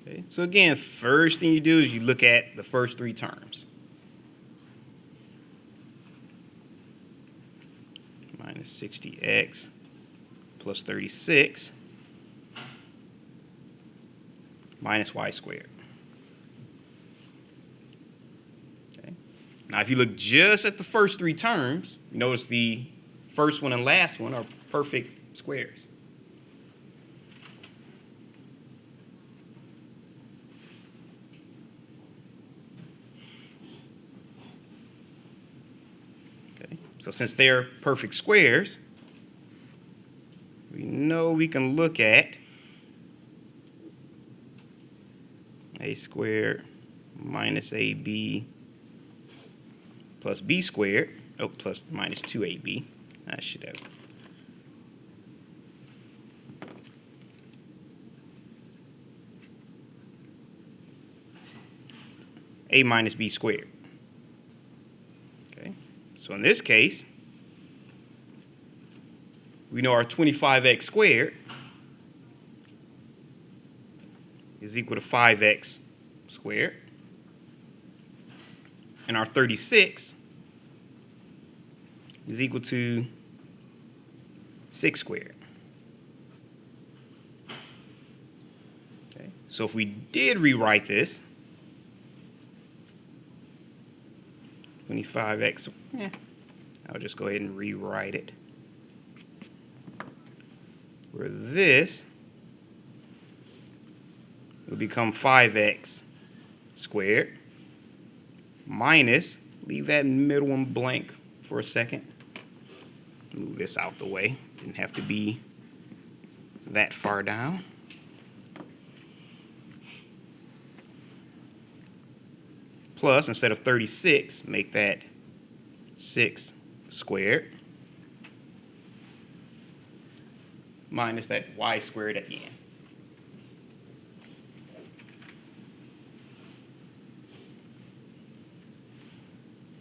Okay, so again, first thing you do is you look at the first three terms. Minus 60x plus 36 minus y squared. Okay. Now, if you look just at the first three terms, you notice the first one and last one are perfect squares. Okay. So since they're perfect squares, we know we can look at a squared minus ab plus b squared, plus minus 2ab. I should have. A minus b squared. Okay, so in this case, we know our 25x squared is equal to 5x squared, and our 36 is equal to 6 squared. Okay, so if we did rewrite this, 25x, I'll just go ahead and rewrite it, where this will become 5x squared minus, leave that middle one blank for a second, move this out the way, didn't have to be that far down, plus, instead of 36, make that 6 squared minus that y squared at the end.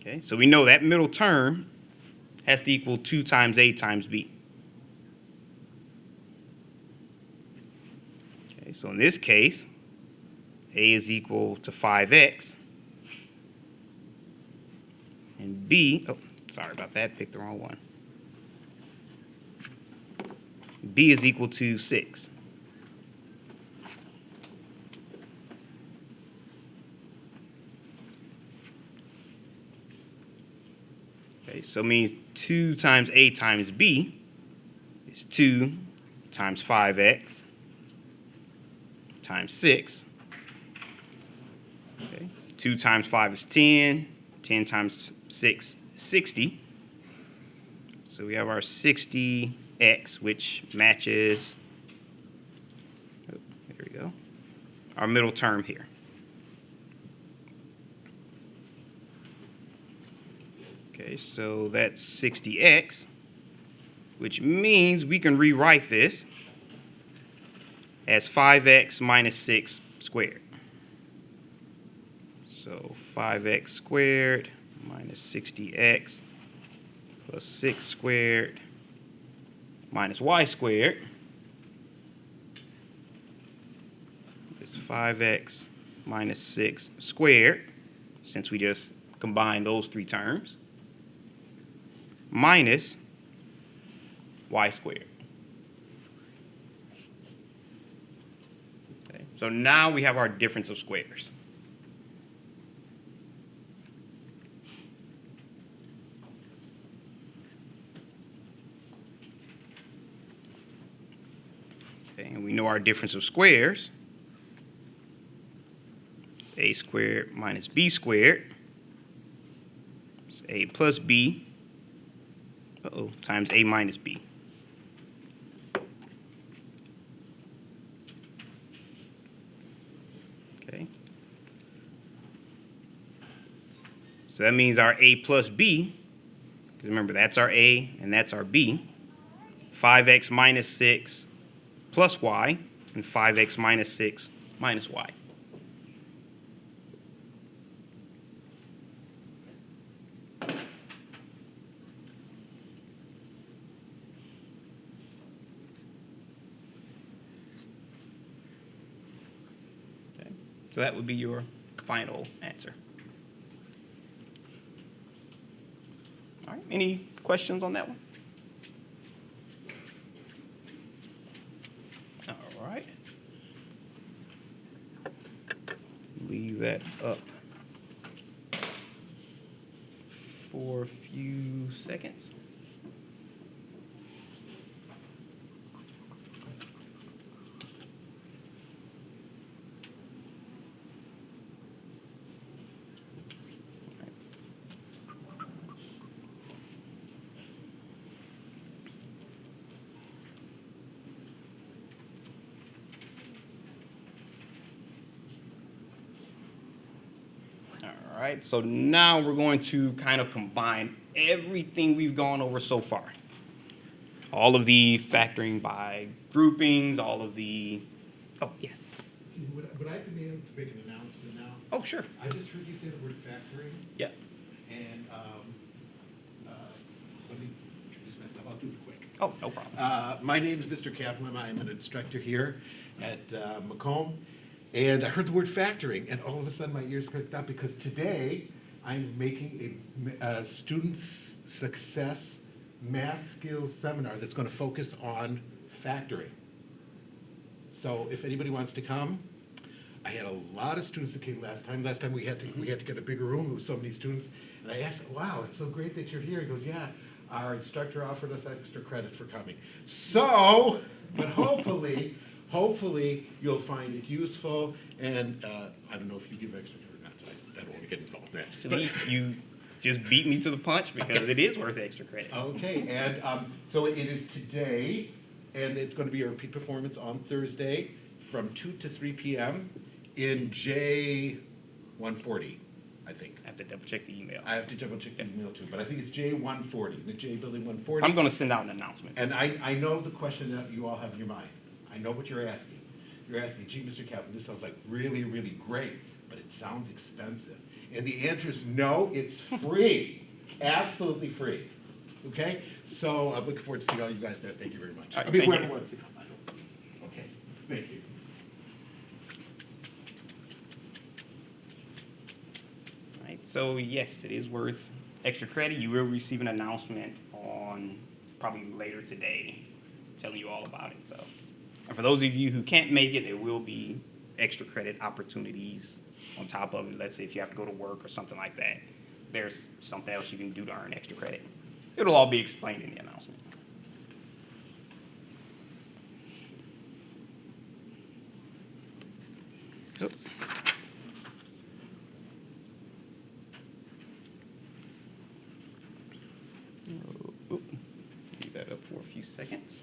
Okay, so we know that middle term has to equal 2 times a times b. Okay, so in this case, a is equal to 5x, and b, sorry about that, picked the wrong one. B is equal to 6. Okay, so it means 2 times a times b is 2 times 5x times 6. Okay, 2 times 5 is 10. 10 times 6 is 60. So we have our 60x, which matches, there we go, our middle term here. Okay, so that's 60x, which means we can rewrite this as 5x minus 6 squared. So 5x squared minus 60x plus 6 squared minus y squared is 5x minus 6 squared, since we just combined those three terms, minus y squared. Okay, so now we have our difference of squares. Okay, and we know our difference of squares. A squared minus b squared is a plus b, times a minus b. Okay. So that means our a plus b, because remember that's our a and that's our b, 5x minus 6 plus y, and 5x minus 6 minus y. So that would be your final answer. All right, any questions on that one? All right. Leave that up for a few seconds. All right, so now we're going to kind of combine everything we've gone over so far. All of the factoring by groupings, all of the, oh, yes. Would I be able to make an announcement now? Oh, sure. I just heard you say the word factoring, Yeah. and let me introduce myself. I'll do it quick. Oh, no problem. My name is Mr. Kaplan. I'm an instructor here at Macomb, and I heard the word factoring, and all of a sudden my ears pricked up because today I'm making a student success math skills seminar that's going to focus on factoring. So if anybody wants to come, I had a lot of students that came last time. Last time we had to get a bigger room. There was so many students, and I asked, "Wow, it's so great that you're here." He goes, "Yeah, our instructor offered us extra credit for coming." So, but hopefully you'll find it useful. And I don't know if you give extra credit or not. So I don't want to get involved in that. Actually, you just beat me to the punch because it is worth extra credit. Okay, and so it is today, and it's going to be a repeat performance on Thursday from 2 to 3 p.m. in J140, I think. I have to double check the email. I have to double check the email too, but I think it's J140, the J Building 140. I'm going to send out an announcement. And I know the question that you all have in your mind. I know what you're asking. You're asking, "Gee, Mr. Kaplan, this sounds like really, really great, but it sounds expensive." And the answer is no, it's free. Absolutely free. Okay? So I'm looking forward to seeing all you guys there. Thank you very much. All right, I mean, thank whoever you. wants to come. I don't. Okay. Thank you. All right, so yes, it is worth extra credit. You will receive an announcement on probably later today telling you all about it. So, and for those of you who can't make it, there will be extra credit opportunities on top of it. Let's say if you have to go to work or something like that, there's something else you can do to earn extra credit. It'll all be explained in the announcement. Yep. Oop. Leave that up for a few seconds.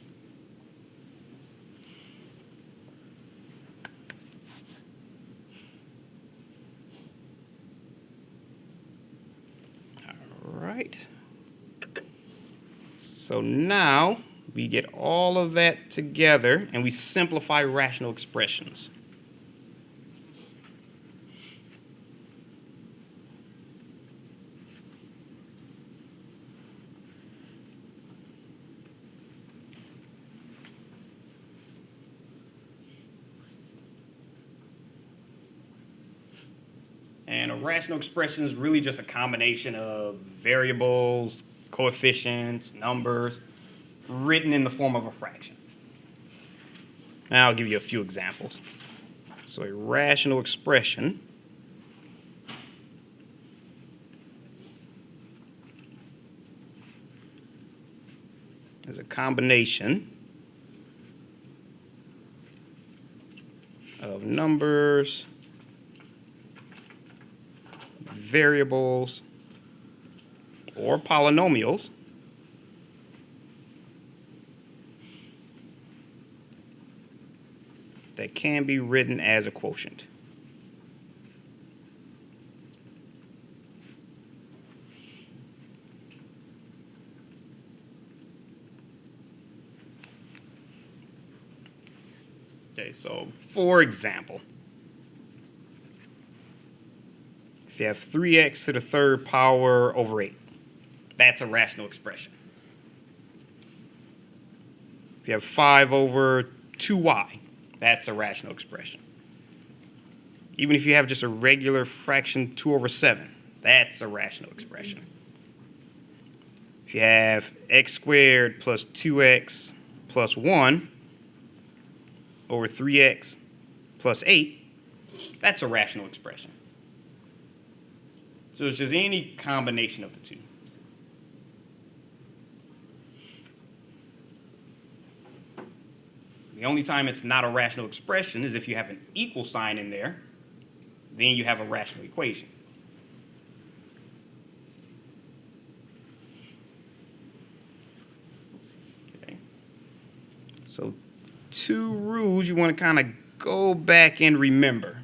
All right. So now we get all of that together and we simplify rational expressions. And a rational expression is really just a combination of variables, coefficients, numbers, written in the form of a fraction. Now I'll give you a few examples. So a rational expression is a combination of numbers, variables, or polynomials that can be written as a quotient. Okay, so for example, if you have 3x to the third power over 8, that's a rational expression. If you have 5 over 2y, that's a rational expression. Even if you have just a regular fraction 2 over 7, that's a rational expression. If you have x squared plus 2x plus 1 over 3x plus 8, that's a rational expression. So it's just any combination of the two. The only time it's not a rational expression is if you have an equal sign in there, then you have a rational equation. Okay. So 2 rules you want to kind of go back and remember.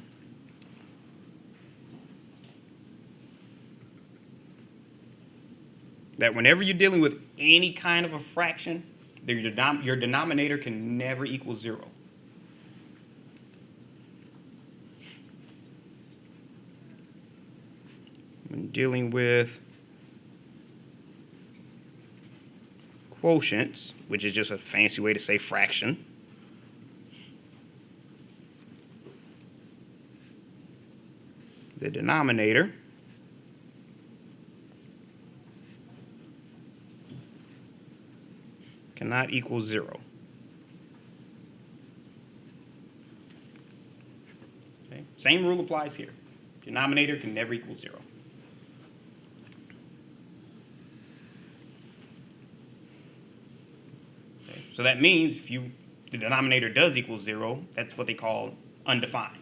That whenever you're dealing with any kind of a fraction, your denominator can never equal 0. When dealing with quotients, which is just a fancy way to say fraction, the denominator cannot equal 0. Okay. Same rule applies here. Denominator can never equal 0. Okay. So that means if the denominator does equal 0, that's what they call undefined.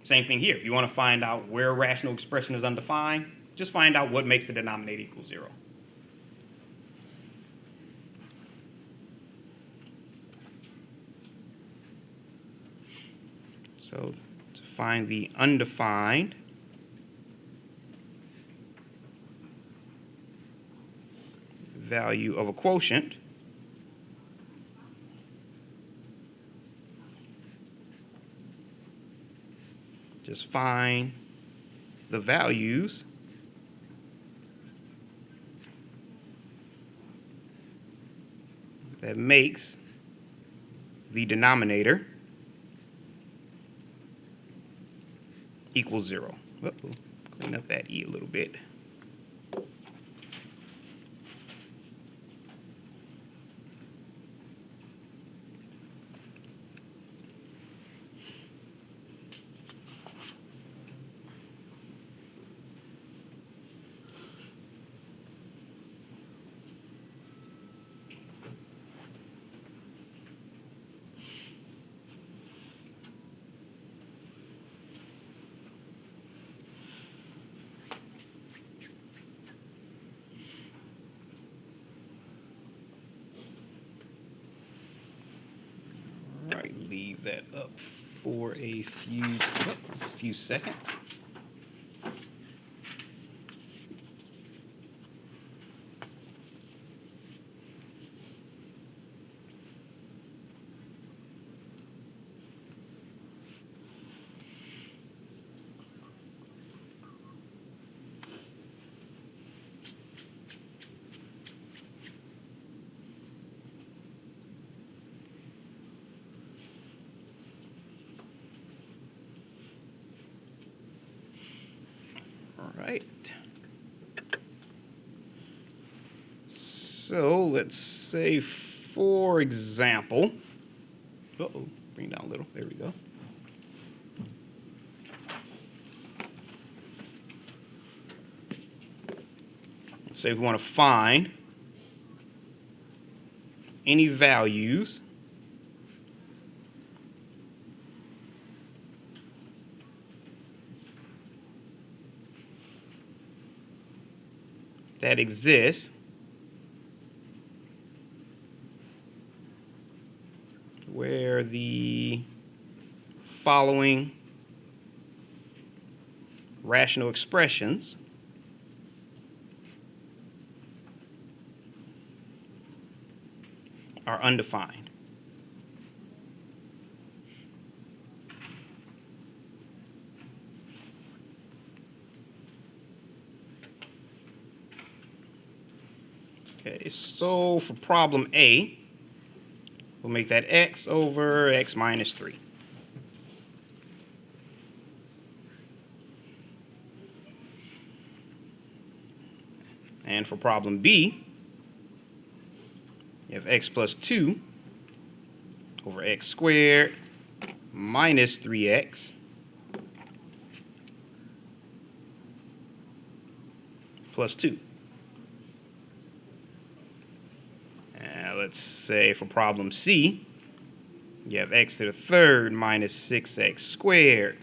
Same thing here. If you want to find out where a rational expression is undefined, just find out what makes the denominator equal 0. So to find the undefined, value of a quotient, just find the values that makes the denominator equal 0. Uh-oh. Clean up that E a little bit. Right, leave that up for a few seconds. All right. So let's say, for example, bring it down a little. There we go. Let's say we want to find any values that exist where the following rational expressions are undefined. Okay, so for problem A, we'll make that x over x minus 3. And for problem B, you have x plus 2 over x squared minus 3x plus 2. And let's say for problem C, you have x to the third minus 6x squared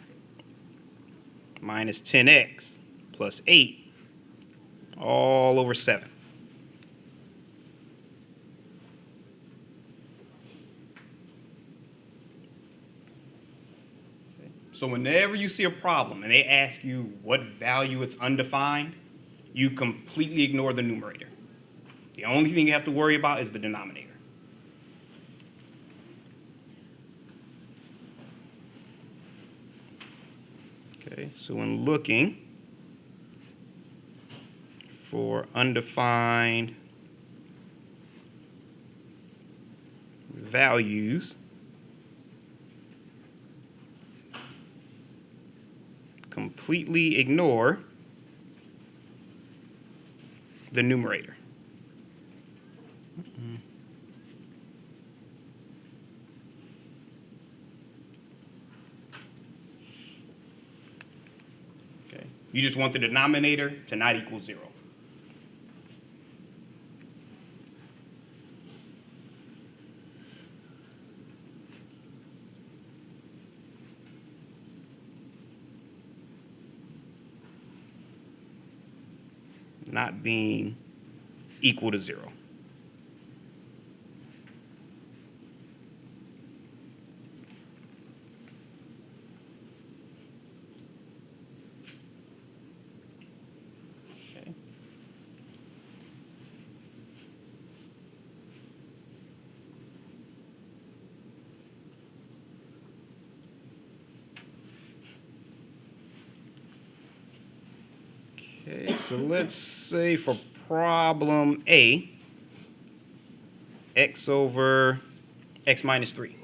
minus 10x plus 8 all over 7. So whenever you see a problem and they ask you what value it's undefined, you completely ignore the numerator. The only thing you have to worry about is the denominator. Okay, so when looking for undefined values, completely ignore the numerator. Okay, you just want the denominator to not equal 0. Not being equal to 0. Okay. Okay, so let's say for problem A, x over x minus 3.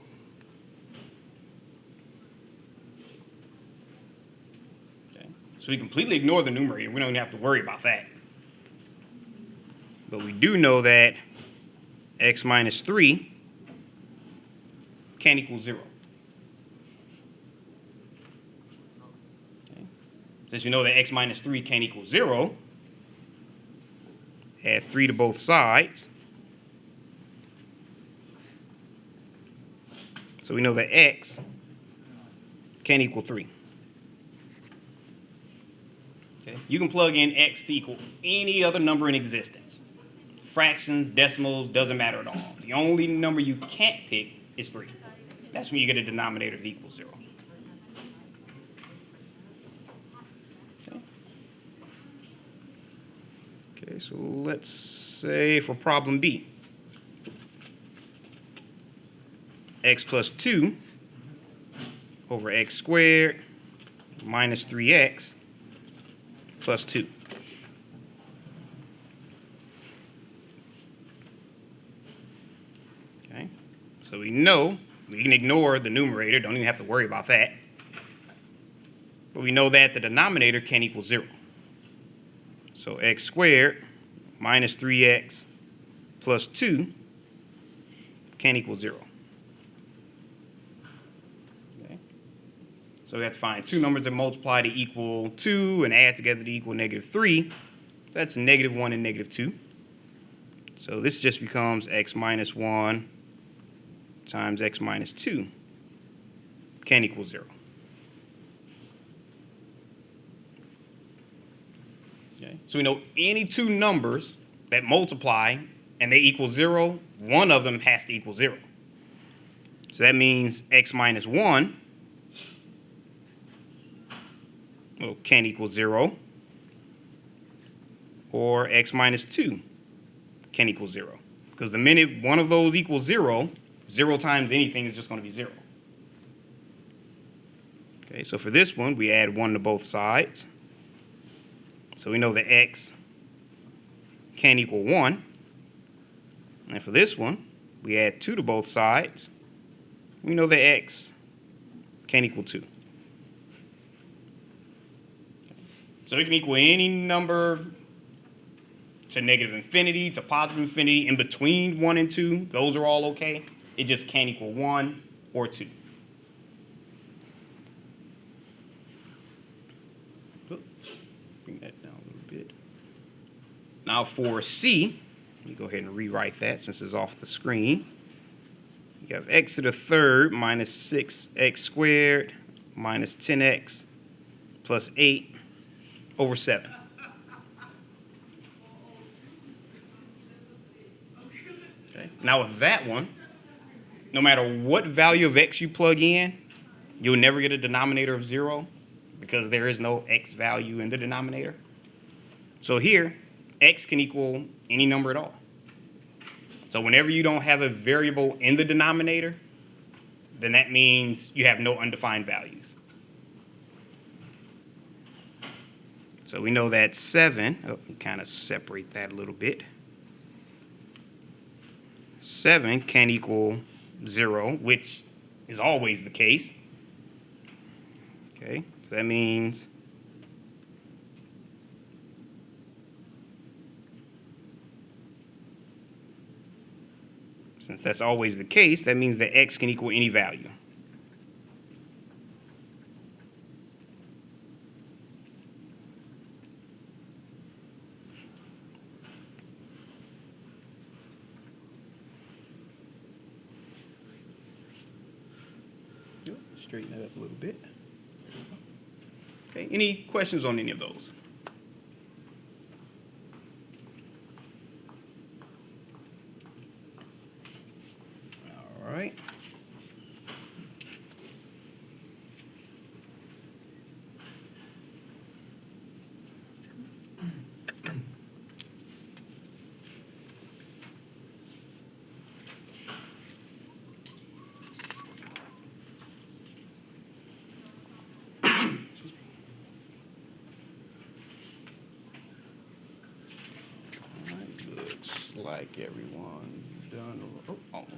Okay, so we completely ignore the numerator. We don't even have to worry about that. But we do know that x minus 3 can't equal 0. Okay. Since we know that x minus 3 can't equal 0, add 3 to both sides. So we know that x can't equal 3. Okay. You can plug in x to equal any other number in existence. Fractions, decimals, doesn't matter at all. The only number you can't pick is 3. That's when you get a denominator that equals 0. Okay. Okay, so let's say for problem B, x plus 2 over x squared minus 3x plus 2. Okay, so we know we can ignore the numerator, don't even have to worry about that. But we know that the denominator can't equal 0. So x squared minus 3x plus 2 can't equal 0. So we have to find two numbers that multiply to equal 2 and add together to equal -3. That's -1 and -2. So this just becomes x minus 1 times x minus 2 can't equal 0. Okay. So we know any two numbers that multiply and they equal 0, one of them has to equal 0. So that means x minus 1 can't equal 0, or x minus 2 can't equal 0. Because the minute one of those equals 0, 0 times anything is just going to be 0. Okay, so for this one, we add 1 to both sides. So we know that x can't equal 1. And for this one, we add 2 to both sides. We know that x can't equal 2. So it can equal any number to negative infinity, to positive infinity, in between 1 and 2, those are all okay. It just can't equal 1 or 2. Bring that down a little bit. Now for C, let me go ahead and rewrite that since it's off the screen. You have x to the third minus 6x squared minus 10x plus 8 over 7. Okay. Now with that one, no matter what value of x you plug in, you'll never get a denominator of 0 because there is no x value in the denominator. So here, x can equal any number at all. So whenever you don't have a variable in the denominator, then that means you have no undefined values. So we know that 7, kind of separate that a little bit. 7 can equal 0, which is always the case. Okay, so that means since that's always the case, that means that x can equal any value. Straighten that up a little bit. Okay, any questions on any of those? All right. Looks like everyone done. Oh, almost.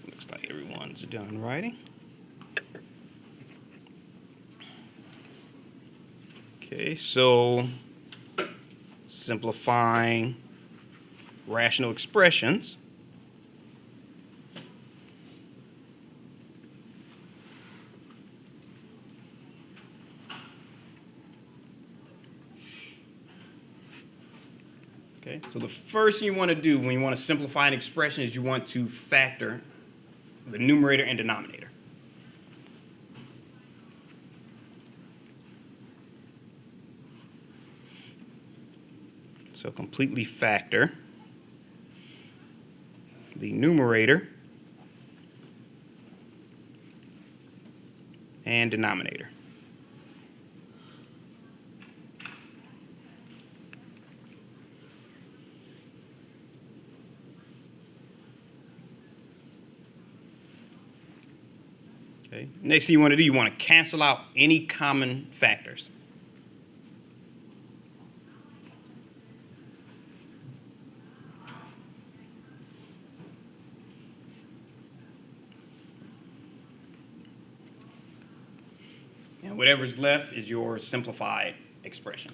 Looks like everyone's done writing. Okay, so simplifying rational expressions. Okay, so the first thing you want to do when you want to simplify an expression is you want to factor the numerator and denominator. So completely factor the numerator and denominator. Okay. Next thing you want to do, you want to cancel out any common factors. And whatever's left is your simplified expression.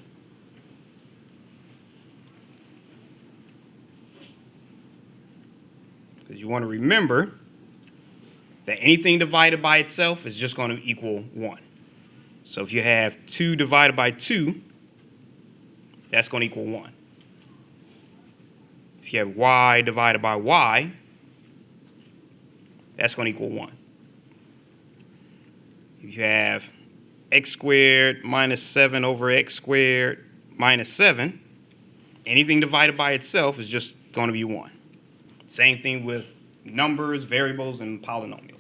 Because you want to remember that anything divided by itself is just going to equal 1. So if you have 2 divided by 2, that's going to equal 1. If you have y divided by y, that's going to equal 1. If you have x squared minus 7 over x squared minus 7, anything divided by itself is just going to be 1. Same thing with numbers, variables, and polynomials.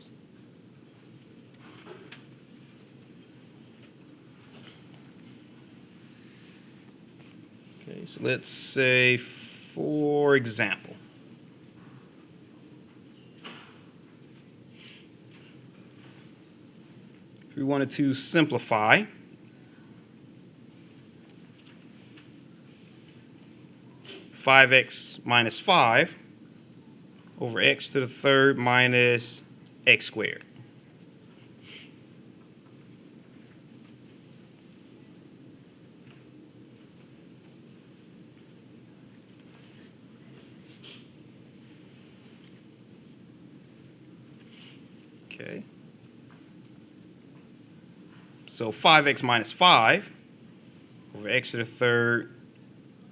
Okay, so let's say, for example, if we wanted to simplify (5x minus 5) over x to the third minus x squared. Okay. So 5x minus 5 over x to the third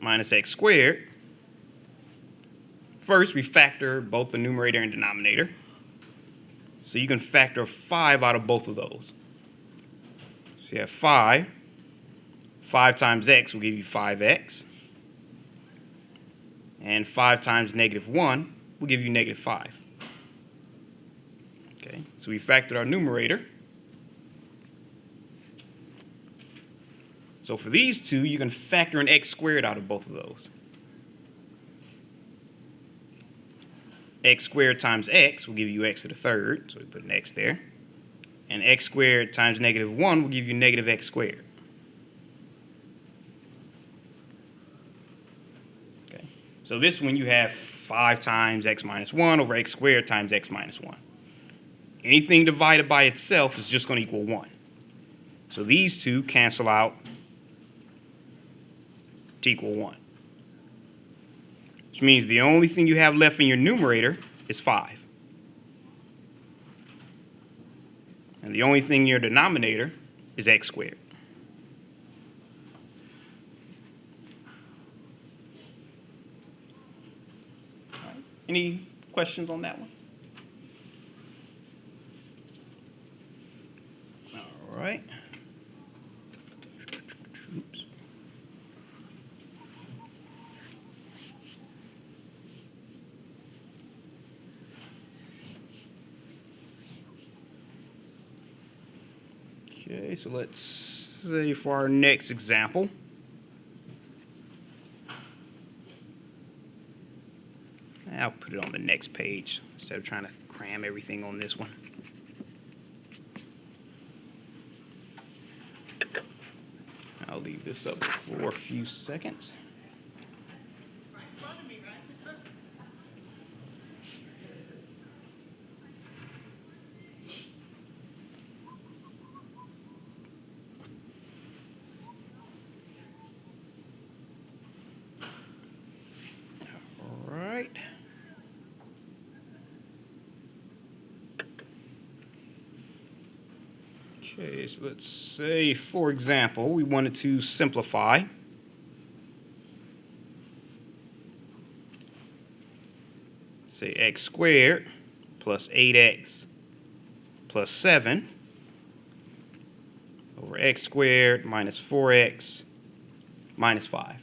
minus x squared. First, we factor both the numerator and denominator. So you can factor 5 out of both of those. So you have 5. 5 times x will give you 5x. And 5 times -1 will give you -5. Okay, so we factored our numerator. So for these two, you can factor an x squared out of both of those. X squared times x will give you x to the third, so we put an x there. And x squared times -1 will give you -x squared. Okay, so this one you have 5 times x minus 1 over x squared times x minus 1. Anything divided by itself is just going to equal 1. So these two cancel out to equal 1. Which means the only thing you have left in your numerator is 5. And the only thing in your denominator is x squared. All right. Any questions on that one? All right. Oops. Okay, so let's say for our next example, I'll put it on the next page instead of trying to cram everything on this one. I'll leave this up for a few seconds. All right. Okay, so let's say, for example, we wanted to simplify. Say x squared plus 8x plus 7 over x squared minus 4x minus 5.